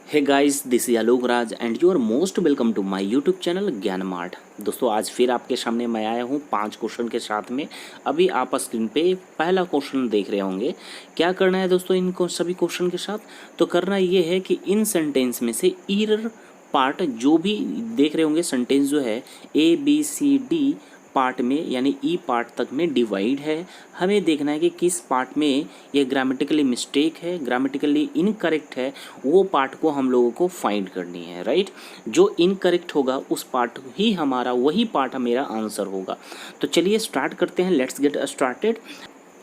Hey guys, this is Alok Raj and you are most welcome to my YouTube channel Gyan Mart. दोस्तों, आज फिर आपके सामने मैं आया हूँ 5 क्वेश्चन के साथ में। अभी आप स्क्रीन पे पहला क्वेश्चन देख रहे होंगे। क्या करना है दोस्तों इनको सभी क्वेश्चन के साथ? तो करना ये है कि इन सेंटेंस में से ईरर पार्ट जो भी देख रहे होंगे, सेंटेंस जो है ABCD पार्ट में यानी ई पार्ट तक में डिवाइड है। हमें देखना है कि किस पार्ट में ये ग्रामेटिकली मिस्टेक है, ग्रामेटिकली इनकरेक्ट है, वो पार्ट को हम लोगों को फाइंड करनी है। राइट, जो इनकरेक्ट होगा उस पार्ट ही हमारा, वही पार्ट मेरा आंसर होगा। तो चलिए स्टार्ट करते हैं, लेट्स गेट स्टार्टेड।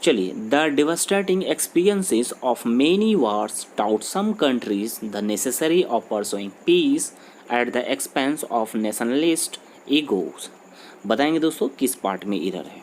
चलिए, the devastating experiences of many wars taught some countries the necessary of pursuing peace at the expense of nationalist egos. बताएंगे दोस्तों किस पार्ट में एरर है।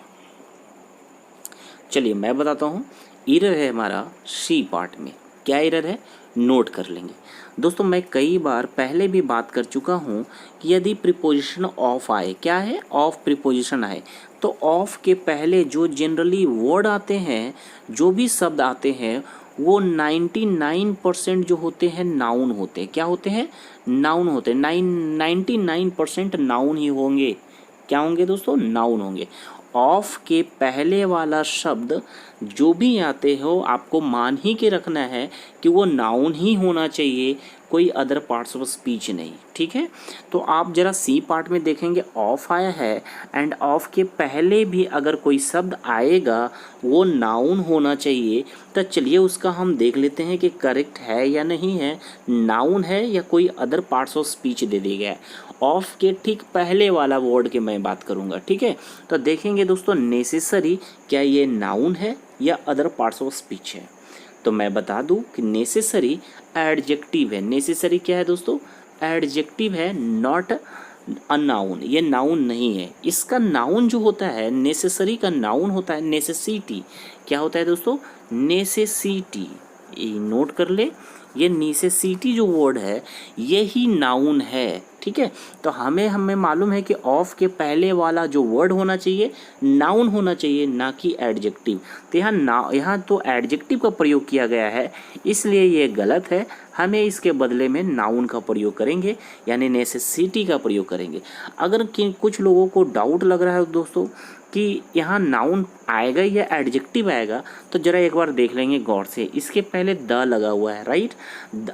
चलिए मैं बताता हूँ। एरर है हमारा सी पार्ट में। क्या एरर है, नोट कर लेंगे दोस्तों। मैं कई बार पहले भी बात कर चुका हूँ कि यदि प्रीपोजिशन ऑफ आए, क्या है, ऑफ प्रीपोजिशन आए, तो ऑफ के पहले जो जनरली वर्ड आते हैं, जो भी शब्द आते हैं, वो 99% जो होते हैं नाउन होते हैं। क्या होते हैं? नाउन होते हैं। 99% नाउन ही होंगे। क्या होंगे दोस्तों? नाउन होंगे। ऑफ के पहले वाला शब्द जो भी आते हो, आपको मान ही के रखना है कि वो नाउन ही होना चाहिए, कोई अदर पार्ट्स ऑफ स्पीच नहीं। ठीक है, तो आप जरा सी पार्ट में देखेंगे, ऑफ आया है एंड ऑफ के पहले भी अगर कोई शब्द आएगा वो नाउन होना चाहिए। तो चलिए उसका हम देख लेते हैं कि करेक्ट है या नहीं है, नाउन है या कोई अदर पार्ट्स ऑफ स्पीच दे दिया गया है। ऑफ के ठीक पहले वाला वर्ड की मैं बात करूंगा। ठीक है, तो देखेंगे दोस्तों नेसेसरी, क्या ये नाउन है या अदर पार्ट्स ऑफ स्पीच है। तो मैं बता दूं कि नेसेसरी एडजेक्टिव है। नेसेसरी क्या है दोस्तों? एडजेक्टिव है, नॉट अ नाउन। ये नाउन नहीं है। इसका नाउन जो होता है, नेसेसरी का नाउन होता है नेसेसिटी। क्या होता है दोस्तों? नेसेसिटी। नोट कर ले, ये नेसेसिटी जो वर्ड है यही नाउन है। ठीक है, तो हमें मालूम है कि ऑफ के पहले वाला जो वर्ड होना चाहिए नाउन होना चाहिए, ना कि एडजेक्टिव। तो यहाँ तो एडजेक्टिव का प्रयोग किया गया है, इसलिए ये गलत है। हमें इसके बदले में नाउन का प्रयोग करेंगे, यानी नेसेसिटी का प्रयोग करेंगे। अगर कुछ लोगों को डाउट लग रहा है दोस्तों कि यहाँ नाउन आएगा या एडजेक्टिव आएगा, तो ज़रा एक बार देख लेंगे गौर से। इसके पहले द लगा हुआ है। राइट,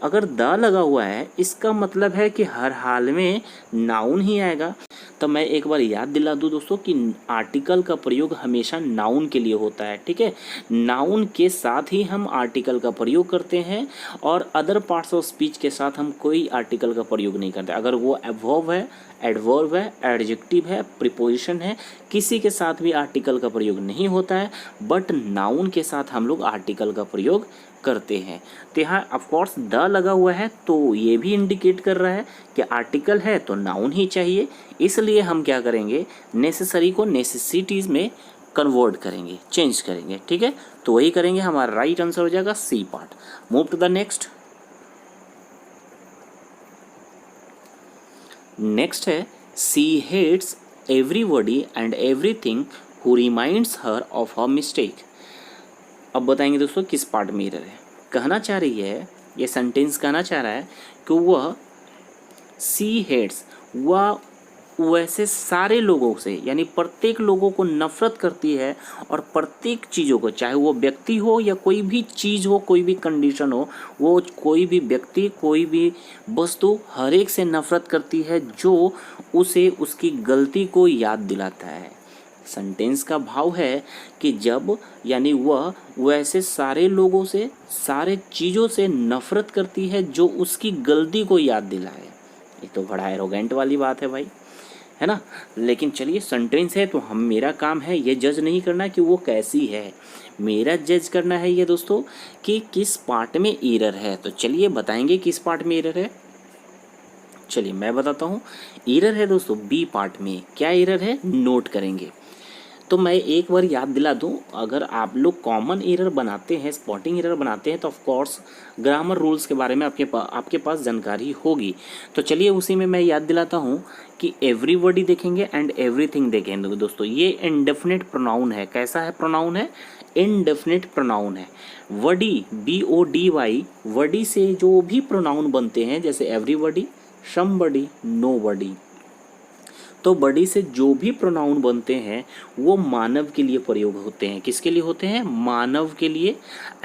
अगर द लगा हुआ है इसका मतलब है कि हर हाल में नाउन ही आएगा। तो मैं एक बार याद दिला दूँ दोस्तों कि आर्टिकल का प्रयोग हमेशा नाउन के लिए होता है। ठीक है, नाउन के साथ ही हम आर्टिकल का प्रयोग करते हैं और अदर पार्ट्स ऑफ स्पीच के साथ हम कोई आर्टिकल का प्रयोग नहीं करते। अगर वो एडवर्ब है, एडवर्ब है, एडजेक्टिव है, प्रीपोजिशन है, किसी के साथ भी आर्टिकल का प्रयोग नहीं होता है, बट नाउन के साथ हम लोग आर्टिकल का प्रयोग करते हैं। तो यहाँ ऑफकोर्स द लगा हुआ है, तो ये भी इंडिकेट कर रहा है कि आर्टिकल है तो नाउन ही चाहिए। इसलिए हम क्या करेंगे, नेसेसरी को नेसेसिटीज़ में कन्वर्ट करेंगे, चेंज करेंगे। ठीक है, तो वही करेंगे। हमारा राइट आंसर हो जाएगा C part. Move to the next. Next है, she hates everybody and everything who reminds her of her mistake. अब बताएंगे दोस्तों किस पार्ट में एरर है। कहना चाह रही है, ये सेंटेंस कहना चाह रहा है कि वह सी हेट्स, वह वैसे सारे लोगों से, यानी प्रत्येक लोगों को नफरत करती है और प्रत्येक चीज़ों को, चाहे वो व्यक्ति हो या कोई भी चीज़ हो, कोई भी कंडीशन हो, वो कोई भी व्यक्ति, कोई भी वस्तु, हर एक से नफरत करती है जो उसे उसकी गलती को याद दिलाता है। सेंटेंस का भाव है कि जब, यानी वह वैसे सारे लोगों से, सारे चीज़ों से नफरत करती है जो उसकी गलती को याद दिलाए। ये तो बड़ा एरोगेंट वाली बात है भाई, है ना। लेकिन चलिए सेंटेंस है तो मेरा काम है ये जज नहीं करना कि वो कैसी है, मेरा जज करना है ये दोस्तों कि किस पार्ट में एरर है। तो चलिए बताएंगे किस पार्ट में एरर है। चलिए मैं बताता हूँ। एरर है दोस्तों बी पार्ट में। क्या एरर है, नोट करेंगे। तो मैं एक बार याद दिला दूं, अगर आप लोग कॉमन एरर बनाते हैं, स्पॉटिंग एरर बनाते हैं, तो ऑफ कोर्स ग्रामर रूल्स के बारे में आपके पास जानकारी होगी। तो चलिए उसी में मैं याद दिलाता हूं कि एवरीबॉडी देखेंगे एंड एवरीथिंग देखेंगे दोस्तों। ये इंडेफिनिट प्रोनाउन है। कैसा है प्रोनाउन है? इनडेफिनिट प्रोनाउन है। वडी BODY, वडी से जो भी प्रोनाउन बनते हैं जैसे एवरीबडी, समबडी, नोबडी, तो बडी से जो भी प्रोनाउन बनते हैं वो मानव के लिए प्रयोग होते हैं। किसके लिए होते हैं? मानव के लिए।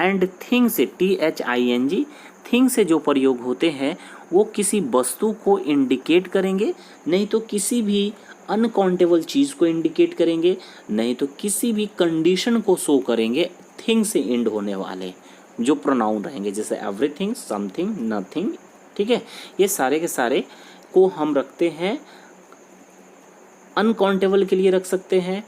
एंड थिंग से THING, थिंग से जो प्रयोग होते हैं वो किसी वस्तु को इंडिकेट करेंगे, नहीं तो किसी भी अनकाउंटेबल चीज़ को इंडिकेट करेंगे, नहीं तो किसी भी कंडीशन को शो करेंगे। थिंग से एंड होने वाले जो प्रोनाउन रहेंगे जैसे एवरीथिंग, समथिंग, नथिंग, ठीक है, ये सारे के सारे को हम रखते हैं अनकाउंटेबल के लिए रख सकते हैं,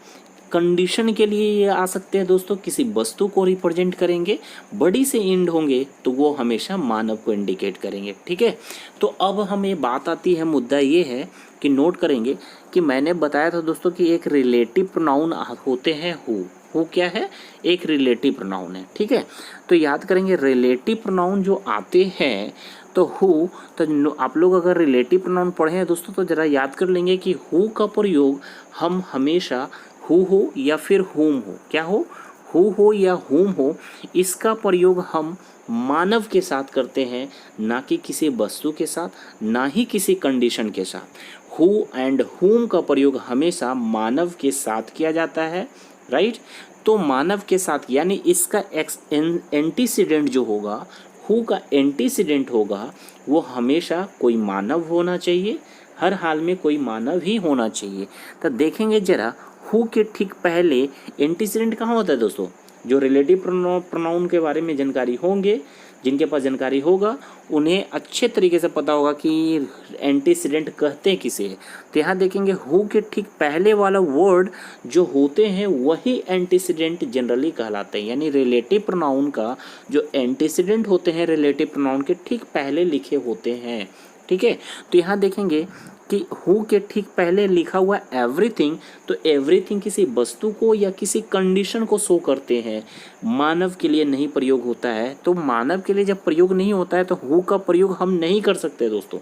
कंडीशन के लिए ये आ सकते हैं दोस्तों, किसी वस्तु को रिप्रेजेंट करेंगे। बड़ी से एंड होंगे तो वो हमेशा मानव को इंडिकेट करेंगे। ठीक है, तो अब हमें बात आती है, मुद्दा ये है कि नोट करेंगे कि मैंने बताया था दोस्तों कि एक रिलेटिव प्रोनाउन होते हैं हु क्या है? एक रिलेटिव प्रोनाउन है। ठीक है, तो याद करेंगे रिलेटिव प्रोनाउन जो आते हैं तो हु, तो आप लोग अगर रिलेटिव प्रोनाउन पढ़े हैं दोस्तों तो ज़रा याद कर लेंगे कि हु का प्रयोग हम हमेशा हु हो या फिर हुम हो, क्या हो? हु हो या हुम हो, इसका प्रयोग हम मानव के साथ करते हैं, ना कि किसी वस्तु के साथ, ना ही किसी कंडीशन के साथ। हु एंड हुम का प्रयोग हमेशा मानव के साथ किया जाता है, राइट। तो मानव के साथ यानी इसका एंटीसीडेंट जो होगा, हु का एंटीसीडेंट होगा, वो हमेशा कोई मानव होना चाहिए, हर हाल में कोई मानव ही होना चाहिए। तो देखेंगे जरा हु के ठीक पहले एंटीसीडेंट कहाँ होता है दोस्तों? जो रिलेटिव प्रोनाउन के बारे में जानकारी होंगे, जिनके पास जानकारी होगा उन्हें अच्छे तरीके से पता होगा कि एंटीसीडेंट कहते किसे। तो यहाँ देखेंगे हु के ठीक पहले वाला वर्ड जो होते हैं वही एंटीसीडेंट जनरली कहलाते हैं, यानी रिलेटिव प्रोनाउन का जो एंटीसीडेंट होते हैं रिलेटिव प्रोनाउन के ठीक पहले लिखे होते हैं। ठीक है, तो यहाँ देखेंगे कि हु के ठीक पहले लिखा हुआ एवरीथिंग, तो एवरीथिंग किसी वस्तु को या किसी कंडीशन को शो करते हैं, मानव के लिए नहीं प्रयोग होता है। तो मानव के लिए जब प्रयोग नहीं होता है तो हु का प्रयोग हम नहीं कर सकते दोस्तों।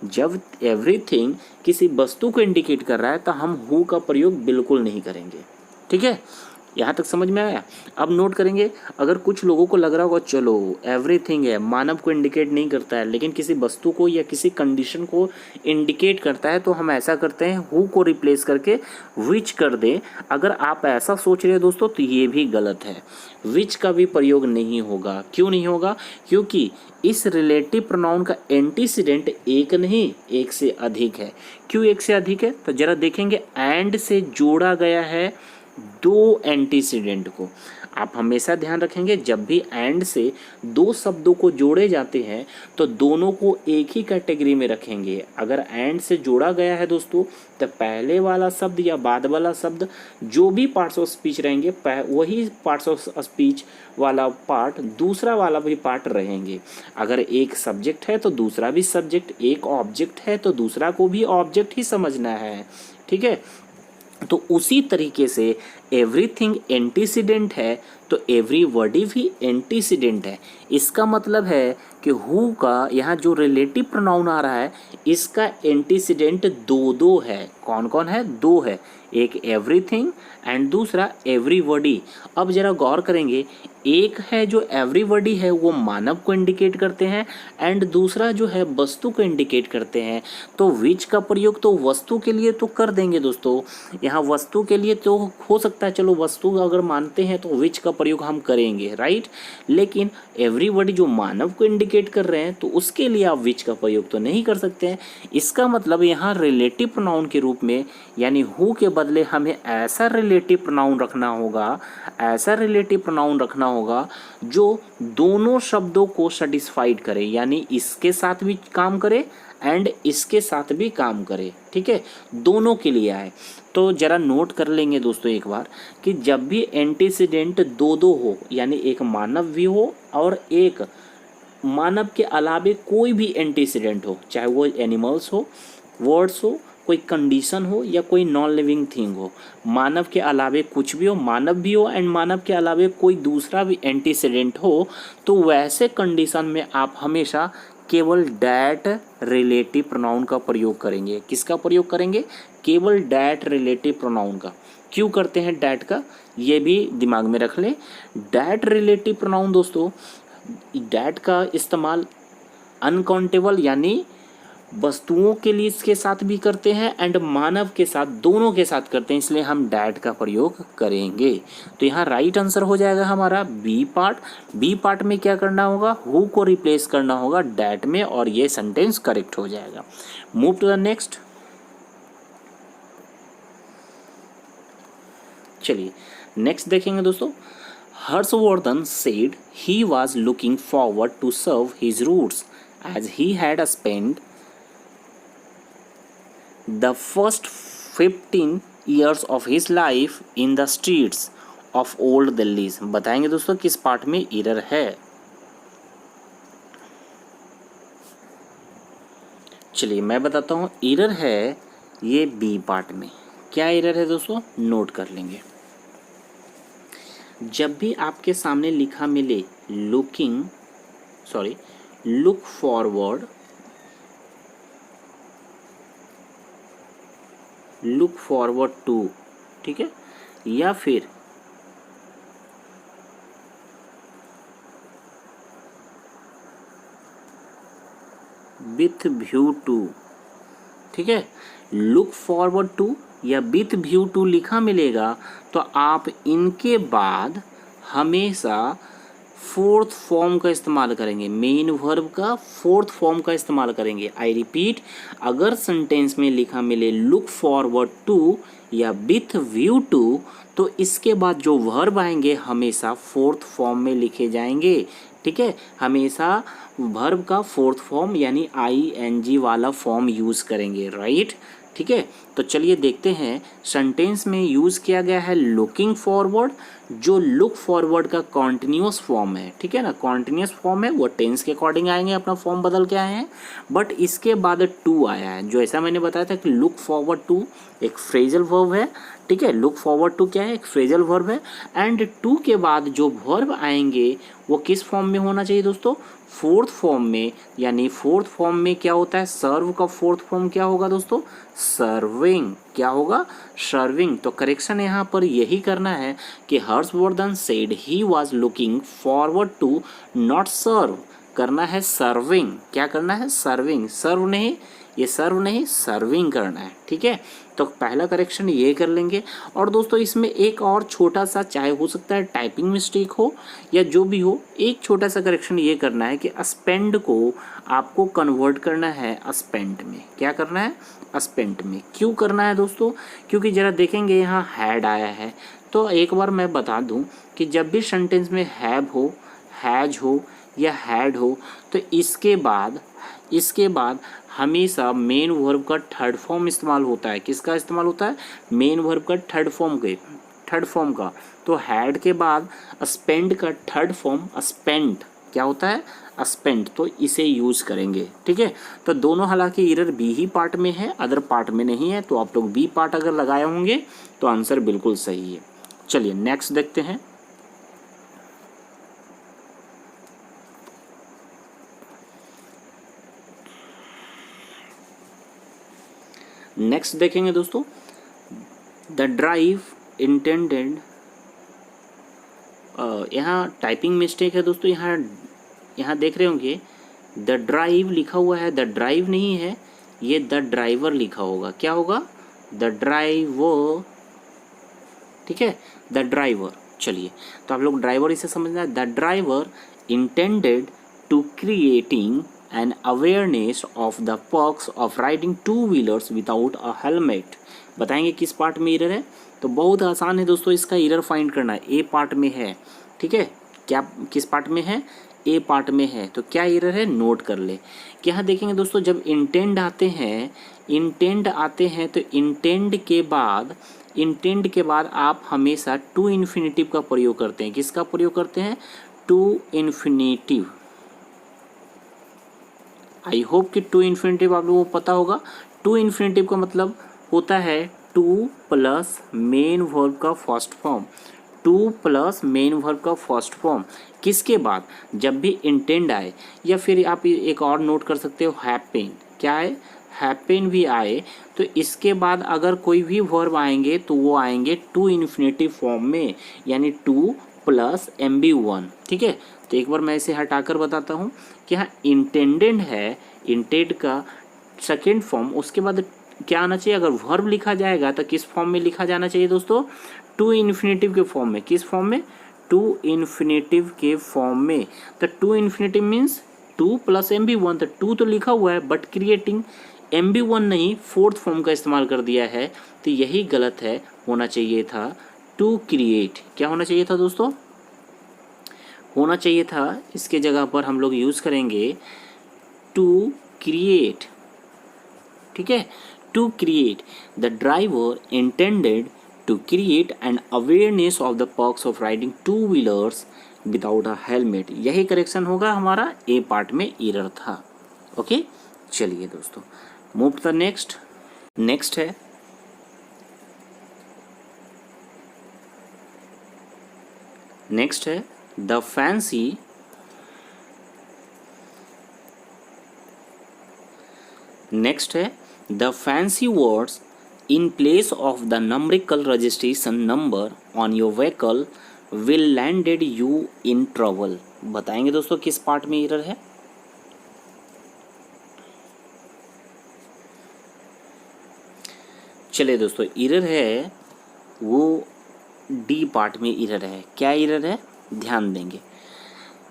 जब एवरीथिंग किसी वस्तु को इंडिकेट कर रहा है तो हम हु का प्रयोग बिल्कुल नहीं करेंगे। ठीक है, यहाँ तक समझ में आया? अब नोट करेंगे, अगर कुछ लोगों को लग रहा होगा चलो एवरीथिंग है, मानव को इंडिकेट नहीं करता है लेकिन किसी वस्तु को या किसी कंडीशन को इंडिकेट करता है, तो हम ऐसा करते हैं हु को रिप्लेस करके विच कर दें। अगर आप ऐसा सोच रहे हो दोस्तों तो ये भी गलत है, विच का भी प्रयोग नहीं होगा। क्यों नहीं होगा? क्योंकि इस रिलेटिव प्रोनाउन का एंटीसीडेंट एक नहीं, एक से अधिक है। क्यों एक से अधिक है? तो जरा देखेंगे, एंड से जोड़ा गया है दो एंटीसीडेंट को। आप हमेशा ध्यान रखेंगे जब भी एंड से दो शब्दों को जोड़े जाते हैं तो दोनों को एक ही कैटेगरी में रखेंगे। अगर एंड से जोड़ा गया है दोस्तों तो पहले वाला शब्द या बाद वाला शब्द जो भी पार्ट्स ऑफ स्पीच रहेंगे वही पार्ट्स ऑफ स्पीच वाला पार्ट दूसरा वाला भी पार्ट रहेंगे। अगर एक सब्जेक्ट है तो दूसरा भी सब्जेक्ट, एक ऑब्जेक्ट है तो दूसरा को भी ऑब्जेक्ट ही समझना है। ठीक है, तो उसी तरीके से एवरीथिंग एंटीसीडेंट है तो एवरीबॉडी भी एंटीसीडेंट है। इसका मतलब है कि हु का यहाँ जो रिलेटिव प्रोनाउन आ रहा है इसका एंटीसीडेंट दो है। कौन कौन है? दो है, एक एवरीथिंग एंड दूसरा एवरीबॉडी। अब जरा गौर करेंगे, एक है जो एवरीबॉडी है वो मानव को इंडिकेट करते हैं एंड दूसरा जो है वस्तु को इंडिकेट करते हैं। तो विच का प्रयोग तो वस्तु के लिए तो कर देंगे दोस्तों, यहाँ वस्तु के लिए तो हो सकता है, चलो वस्तु अगर मानते हैं तो विच का प्रयोग हम करेंगे, राइट। लेकिन एवरीबॉडी जो मानव को इंडिकेट कर रहे हैं तो उसके लिए आप विच का प्रयोग तो नहीं कर सकते हैं। इसका मतलब यहाँ रिलेटिव प्रोनाउन के रूप में यानी हु के बदले हमें ऐसा रिलेटिव प्रोनाउन रखना होगा, ऐसा रिलेटिव प्रोनाउन रखना होगा जो दोनों शब्दों को सेटिस्फाइड करे, यानी इसके साथ भी काम करे एंड इसके साथ भी काम करे। ठीक है, दोनों के लिए आए। तो जरा नोट कर लेंगे दोस्तों एक बार कि जब भी एंटीसीडेंट दो हो, यानी एक मानव भी हो और एक मानव के अलावे कोई भी एंटीसीडेंट हो, चाहे वो एनिमल्स हो, वर्ड्स हो, कोई कंडीशन हो या कोई नॉन लिविंग थिंग हो, मानव के अलावे कुछ भी हो, मानव भी हो एंड मानव के अलावे कोई दूसरा भी एंटीसीडेंट हो, तो वैसे कंडीशन में आप हमेशा केवल डैट रिलेटिव प्रोनाउन का प्रयोग करेंगे। किसका प्रयोग करेंगे? केवल डैट रिलेटिव प्रोनाउन का। क्यों करते हैं डैट का, ये भी दिमाग में रख लें। डैट रिलेटिव प्रोनाउन दोस्तों, डैट का इस्तेमाल अनकाउंटेबल यानी वस्तुओं के लिए इसके साथ भी करते हैं एंड मानव के साथ, दोनों के साथ करते हैं, इसलिए हम डैट का प्रयोग करेंगे। तो यहाँ राइट आंसर हो जाएगा हमारा बी पार्ट। बी पार्ट में क्या करना होगा, हु को रिप्लेस करना होगा डैट में और ये सेंटेंस करेक्ट हो जाएगा। Move to the next. चलिए नेक्स्ट देखेंगे दोस्तों। Harshvardhan said he was looking forward to serve his roots as he had spend the first 15 years of his life in the streets of old Delhi। बताएंगे दोस्तों किस part में error है। चलिए मैं बताता हूँ, एरर है ये बी पार्ट में। क्या एरर है दोस्तों, नोट कर लेंगे। जब भी आपके सामने लिखा मिले look forward, look forward to, ठीक है, या फिर विथ व्यू टू, ठीक है, लुक फॉरवर्ड टू या विथ व्यू टू लिखा मिलेगा तो आप इनके बाद हमेशा फोर्थ फॉर्म का इस्तेमाल करेंगे, मेन वर्ब का फोर्थ फॉर्म का इस्तेमाल करेंगे। आई रिपीट, अगर सेंटेंस में लिखा मिले लुक फॉरवर्ड टू या विथ व्यू टू तो इसके बाद जो वर्ब आएंगे हमेशा फोर्थ फॉर्म में लिखे जाएंगे, ठीक है, हमेशा वर्ब का फोर्थ फॉर्म यानी ING वाला फॉर्म यूज़ करेंगे, राइट, ठीक है। तो चलिए देखते हैं, सेंटेंस में यूज़ किया गया है लुकिंग फॉरवर्ड, जो लुक फॉरवर्ड का कॉन्टिन्यूस फॉर्म है, ठीक है ना, कॉन्टिन्यूस फॉर्म है, वो टेंस के अकॉर्डिंग आएंगे, अपना फॉर्म बदल के आए हैं, बट इसके बाद टू आया है, जो ऐसा मैंने बताया था कि लुक फॉरवर्ड टू एक फ्रेजल वर्ब है, ठीक है, लुक फॉरवर्ड टू क्या है, एक फ्रेजल वर्ब है, एंड टू के बाद जो वर्ब आएंगे वो किस फॉर्म में होना चाहिए दोस्तों, फोर्थ फॉर्म में, यानी फोर्थ फॉर्म में क्या होता है, सर्व का फोर्थ फॉर्म क्या होगा दोस्तों, सर्विंग, क्या होगा, सर्विंग। तो करेक्शन यहाँ पर यही करना है कि Harshvardhan said he was looking forward to not serve, करना है सर्विंग, क्या करना है, सर्विंग, सर्व नहीं, ये सर्व नहीं, सर्विंग करना है, ठीक है। तो पहला करेक्शन ये कर लेंगे। और दोस्तों इसमें एक और छोटा सा, चाहे हो सकता है टाइपिंग मिस्टेक हो या जो भी हो, एक छोटा सा करेक्शन ये करना है कि स्पेंड को आपको कन्वर्ट करना है स्पेंट में। क्या करना है, स्पेंट में। क्यों करना है दोस्तों, क्योंकि ज़रा देखेंगे यहाँ हैड आया है, तो एक बार मैं बता दूँ कि जब भी सेंटेंस में हैव हो, हैज हो या हैड हो तो इसके बाद हमेशा मेन वर्ब का थर्ड फॉर्म इस्तेमाल होता है। किसका इस्तेमाल होता है, मेन वर्ब का थर्ड फॉर्म का। तो हैड के बाद स्पेंड का थर्ड फॉर्म स्पेंट, क्या होता है, स्पेंट, तो इसे यूज़ करेंगे, ठीक है। तो दोनों हालांकि एरर बी ही पार्ट में है, अदर पार्ट में नहीं है, तो आप लोग बी पार्ट अगर लगाए होंगे तो आंसर बिल्कुल सही है। चलिए नेक्स्ट देखते हैं। नेक्स्ट देखेंगे दोस्तों, द ड्राइव इंटेंडेड, यहाँ टाइपिंग मिस्टेक है दोस्तों, यहाँ देख रहे होंगे द ड्राइव लिखा हुआ है, द ड्राइव नहीं है, ये द ड्राइवर लिखा होगा। क्या होगा, द ड्राइवर, ठीक है, द ड्राइवर। चलिए तो आप लोग ड्राइवर इसे समझना है, the driver intended to creating an awareness of the perks of riding two wheelers without a helmet। बताएंगे किस पार्ट में एरर है, तो बहुत आसान है दोस्तों, इसका एरर फाइंड करना है, ए पार्ट में है, ठीक है, क्या किस पार्ट में है, ए पार्ट में है। तो क्या एरर है, नोट कर ले। कि यहाँ देखेंगे दोस्तों, जब इंटेंड आते हैं तो इंटेंड के बाद आप हमेशा टू इन्फिनेटिव का प्रयोग करते हैं। किसका प्रयोग करते हैं, टू इन्फिनेटिव। आई होप कि टू इन्फिनेटिव आप लोगों को पता होगा। टू इन्फिनेटिव का मतलब होता है टू प्लस मेन वर्ब का first form, two plus main verb का फर्स्ट फॉर्म। किसके बाद, जब भी इंटेंड आए, या फिर आप एक और नोट कर सकते हो, हैपन, क्या है, हैपन भी आए तो इसके बाद अगर कोई भी वर्ब आएंगे तो वो आएंगे टू इन्फिनेटिव फॉर्म में, यानी टू प्लस MB1। ठीक है, तो एक बार मैं इसे हटाकर बताता हूँ कि हाँ इंटेंडेड है, इंटेड का सेकेंड फॉर्म, उसके बाद क्या आना चाहिए, अगर वर्ब लिखा जाएगा तो किस फॉर्म में लिखा जाना चाहिए दोस्तों, टू इन्फिनेटिव के फॉर्म में। किस फॉर्म में, टू इन्फिनेटिव के फॉर्म में। तो to infinitive means to plus MB1, तो टू तो लिखा हुआ है बट क्रिएटिंग MB1 नहीं, फोर्थ फॉर्म का इस्तेमाल कर दिया है, तो यही गलत है। होना चाहिए था टू क्रिएट। क्या होना चाहिए था दोस्तों, होना चाहिए था इसके जगह पर हम लोग यूज़ करेंगे टू क्रिएट। ठीक है, to create, the driver intended to create an awareness of the perks of riding two wheelers without a helmet. यही करेक्शन होगा हमारा, ए पार्ट में एरर था। ओके, चलिए दोस्तों move to the next. Next है the fancy the fancy words in place of the numerical registration number on your vehicle will landed you in trouble। बताएंगे दोस्तों किस पार्ट में एरर है। चलिए दोस्तों, एरर है वो डी पार्ट में एरर है। क्या एरर है, ध्यान देंगे,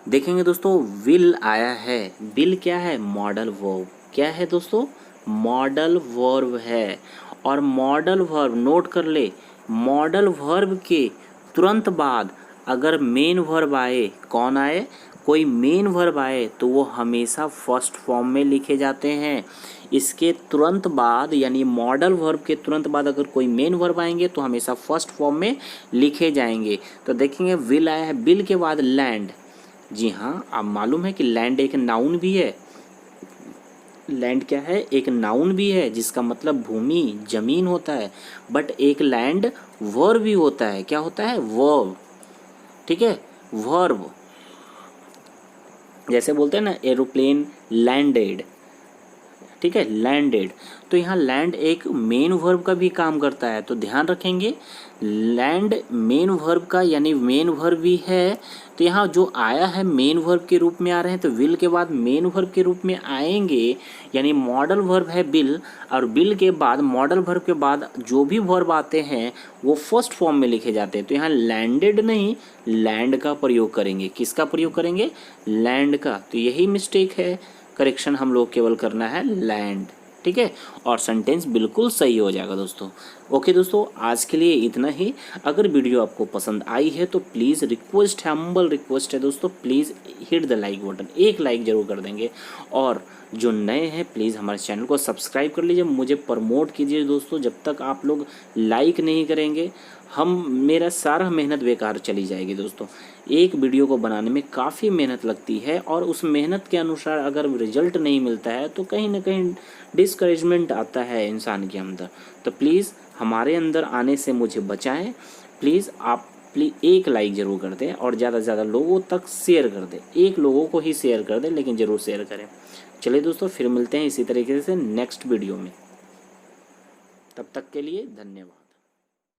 देखेंगे दोस्तों। विल आया है, विल क्या है, मॉडल वर्ब। क्या है दोस्तों, मॉडल वर्ब है। और मॉडल वर्ब नोट कर ले, मॉडल वर्ब के तुरंत बाद अगर मेन वर्ब आए, कौन आए, कोई मेन वर्ब आए तो वो हमेशा फर्स्ट फॉर्म में लिखे जाते हैं। इसके तुरंत बाद यानी मॉडल वर्ब के तुरंत बाद अगर कोई मेन वर्ब आएंगे तो हमेशा फर्स्ट फॉर्म में लिखे जाएंगे। तो देखेंगे विल आया है, विल के बाद लैंड। जी हाँ, आप मालूम है कि लैंड एक नाउन भी है। लैंड क्या है, एक नाउन भी है जिसका मतलब भूमि, जमीन होता है, बट एक लैंड वर्ब भी होता है। क्या होता है, वर्ब। ठीक है, वर्ब, जैसे बोलते हैं ना एरोप्लेन लैंडेड। ठीक है, लैंडेड, तो यहाँ लैंड एक मेन वर्ब का भी काम करता है, तो ध्यान रखेंगे लैंड मेन वर्ब का, यानी मेन वर्ब भी है। तो यहाँ जो आया है मेन वर्ब के रूप में आ रहे हैं, तो विल के बाद मेन वर्ब के रूप में आएंगे, यानी मॉडल वर्ब है बिल, और बिल के बाद मॉडल वर्ब के बाद जो भी वर्ब आते हैं वो फर्स्ट फॉर्म में लिखे जाते हैं। तो यहाँ लैंडेड नहीं, लैंड का प्रयोग करेंगे। किसका प्रयोग करेंगे, लैंड का। तो यही मिस्टेक है, करेक्शन हम लोग केवल करना है लैंड। ठीक है, और सेंटेंस बिल्कुल सही हो जाएगा दोस्तों। ओके दोस्तों, आज के लिए इतना ही। अगर वीडियो आपको पसंद आई है तो प्लीज़ रिक्वेस्ट है, हम्बल रिक्वेस्ट है दोस्तों, please hit the like button, एक लाइक ज़रूर कर देंगे। और जो नए हैं प्लीज़ हमारे चैनल को सब्सक्राइब कर लीजिए, मुझे प्रमोट कीजिए दोस्तों। जब तक आप लोग लाइक नहीं करेंगे मेरा सारा मेहनत बेकार चली जाएगी दोस्तों। एक वीडियो को बनाने में काफ़ी मेहनत लगती है, और उस मेहनत के अनुसार अगर रिजल्ट नहीं मिलता है तो कहीं ना कहीं डिस्करेजमेंट आता है इंसान के अंदर। तो प्लीज़ हमारे अंदर आने से मुझे बचाएं। प्लीज़ आप एक लाइक ज़रूर कर दें और ज़्यादा से ज़्यादा लोगों तक शेयर कर दें। एक लोगों को ही शेयर कर दें, लेकिन ज़रूर शेयर करें। चलिए दोस्तों, फिर मिलते हैं इसी तरीके से नेक्स्ट वीडियो में। तब तक के लिए धन्यवाद।